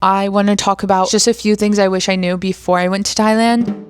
I want to talk about just a few things I wish I knew before I went to Thailand.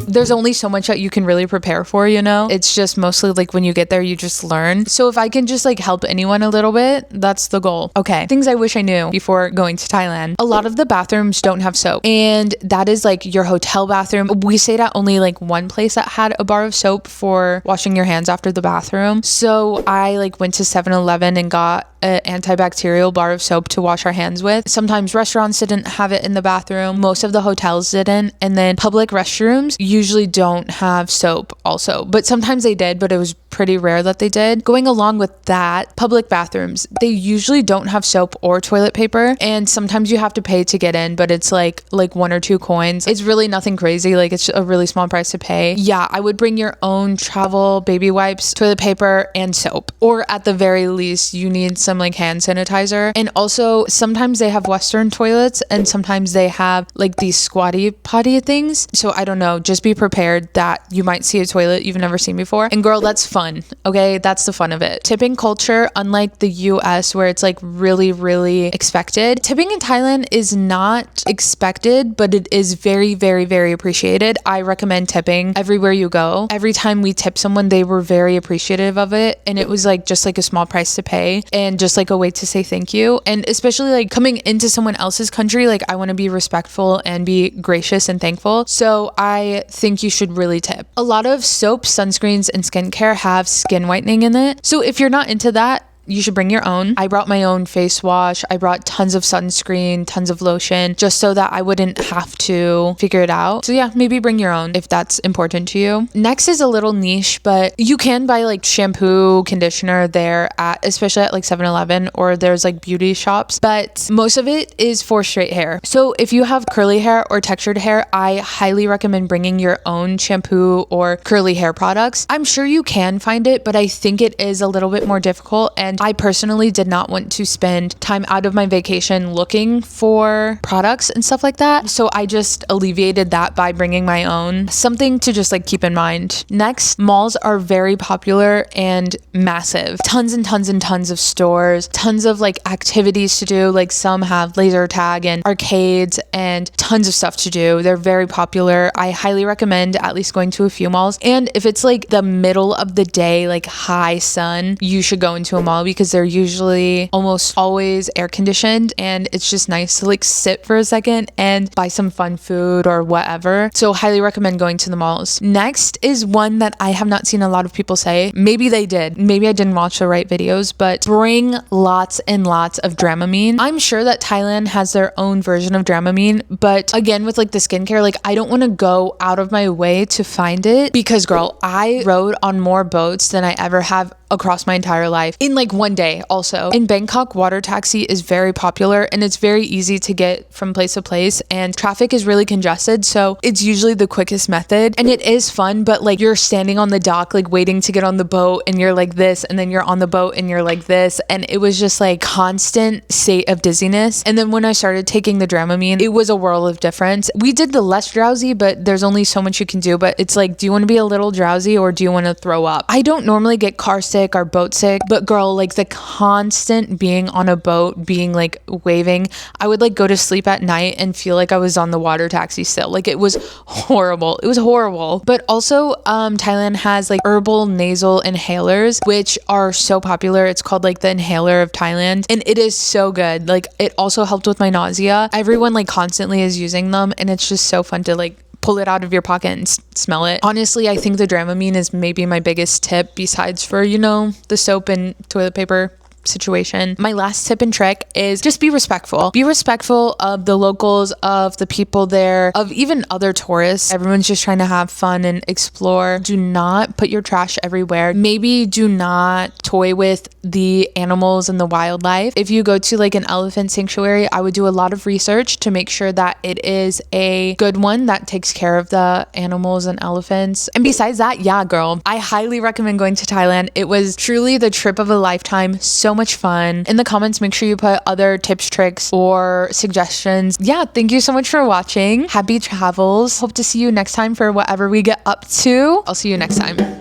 There's only so much that you can really prepare for, you know? It's just mostly like when you get there, you just learn. So if I can just like help anyone a little bit, that's the goal. Okay, things I wish I knew before going to Thailand. A lot of the bathrooms don't have soap, and that is like your hotel bathroom. We stayed at only like one place that had a bar of soap for washing your hands after the bathroom. So I like went to 7-Eleven and got an antibacterial bar of soap to wash our hands with. Sometimes restaurants didn't have it in the bathroom. Most of the hotels didn't. And then public restrooms usually don't have soap also, but sometimes they did, but it was pretty rare that they did. Going along with that, public bathrooms, they usually don't have soap or toilet paper, and sometimes you have to pay to get in, but it's like 1 or 2 coins. It's really nothing crazy. Like, it's a really small price to pay. Yeah, I would bring your own travel baby wipes, toilet paper, and soap, or at the very least you need some like hand sanitizer. And also sometimes they have Western toilets and sometimes they have like these squatty potty things. So I don't know, just be prepared that you might see a toilet you've never seen before. And girl, that's fun. Okay, that's the fun of it. Tipping culture, unlike the US where it's like really, really expected, tipping in Thailand is not expected, but it is very, very, very appreciated. I recommend tipping everywhere you go. Every time we tip someone, they were very appreciative of it, and it was like just like a small price to pay and just like a way to say thank you. And especially like coming into someone else's country, like I want to be respectful and be gracious and thankful. So I think you should really tip. A lot of soaps, sunscreens, and skincare have skin whitening in it. So if you're not into that, you should bring your own. I brought my own face wash. I brought tons of sunscreen, tons of lotion, just so that I wouldn't have to figure it out. So yeah, maybe bring your own if that's important to you. Next is a little niche, but you can buy like shampoo, conditioner there at, especially at like 7-Eleven, or there's like beauty shops, but most of it is for straight hair. So if you have curly hair or textured hair, I highly recommend bringing your own shampoo or curly hair products. I'm sure you can find it, but I think it is a little bit more difficult, and I personally did not want to spend time out of my vacation looking for products and stuff like that. So I just alleviated that by bringing my own. Something to just like keep in mind. Next, malls are very popular and massive. Tons and tons and tons of stores, tons of like activities to do. Like some have laser tag and arcades and tons of stuff to do. They're very popular. I highly recommend at least going to a few malls. And if it's like the middle of the day, like high sun, you should go into a mall because they're usually almost always air conditioned, and it's just nice to like sit for a second and buy some fun food or whatever. So highly recommend going to the malls. Next is one that I have not seen a lot of people say. Maybe they did. Maybe I didn't watch the right videos, but bring lots and lots of Dramamine. I'm sure that Thailand has their own version of Dramamine, but again, with like the skincare, like I don't want to go out of my way to find it because girl, I rode on more boats than I ever have across my entire life in like one day. Also in Bangkok, water taxi is very popular and it's very easy to get from place to place, and traffic is really congested, so it's usually the quickest method, and it is fun. But like you're standing on the dock like waiting to get on the boat and you're like this, and then you're on the boat and you're like this, and it was just like constant state of dizziness. And then when I started taking the Dramamine, it was a world of difference. We did the less drowsy, but there's only so much you can do. But it's like, do you want to be a little drowsy or do you want to throw up? I don't normally get car sick or boat sick, but girl, like the constant being on a boat, being like waving, I would like go to sleep at night and feel like I was on the water taxi still. Like it was horrible. It was horrible. But also Thailand has like herbal nasal inhalers, which are so popular. It's called like the inhaler of Thailand, and it is so good. Like it also helped with my nausea. Everyone like constantly is using them, and it's just so fun to like pull it out of your pocket and smell it. Honestly, I think the Dramamine is maybe my biggest tip besides for, you know, the soap and toilet paper situation. My last tip and trick is just be respectful. Be respectful of the locals, of the people there, of even other tourists. Everyone's just trying to have fun and explore. Do not put your trash everywhere. Maybe do not toy with the animals and the wildlife. If you go to like an elephant sanctuary, I would do a lot of research to make sure that it is a good one that takes care of the animals and elephants. And besides that, yeah, girl, I highly recommend going to Thailand. It was truly the trip of a lifetime. So much fun. In the comments, make sure you put other tips, tricks, or suggestions. Yeah, thank you so much for watching. Happy travels. Hope to see you next time for whatever we get up to. I'll see you next time.